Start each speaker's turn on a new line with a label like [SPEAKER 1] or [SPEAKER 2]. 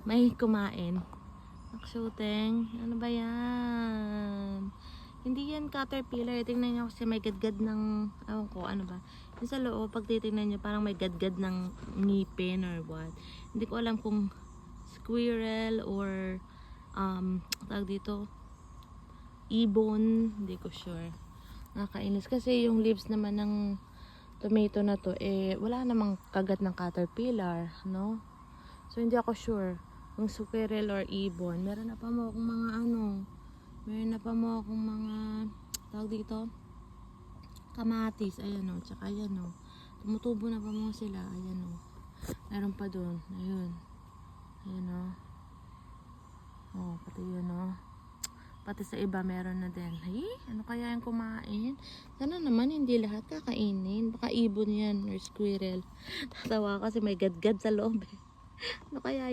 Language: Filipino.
[SPEAKER 1] may kumain. Nakshooting. Ano ba yan? Hindi yan caterpillar. Tingnan nyo kasi may gadgad ng, ewan ko, ano ba. Yung sa loob, pag titingnan nyo, parang may gadgad ng ngipin or what. Hindi ko alam kung squirrel or, tawag dito, ibon. Hindi ko sure. Nakakainis. Kasi yung leaves naman ng tomato na to, wala namang kagat ng caterpillar, no? So, hindi ako sure kung squirrel or ibon. Meron na pa mo akong mga meron na pa mo akong mga, tawag dito, kamatis, ayan o, tsaka ayan o. Tumutubo na pa mo sila, ayan o. Meron pa dun, ayun. Ayan o. Oh, pati yun o. Pati sa iba meron na din. Ay, ano kaya yung kumain? Sana naman hindi lahat kakainin. Baka ibon yan or squirrel. Tatawa kasi may gadgad sa loob. Ano kaya yan?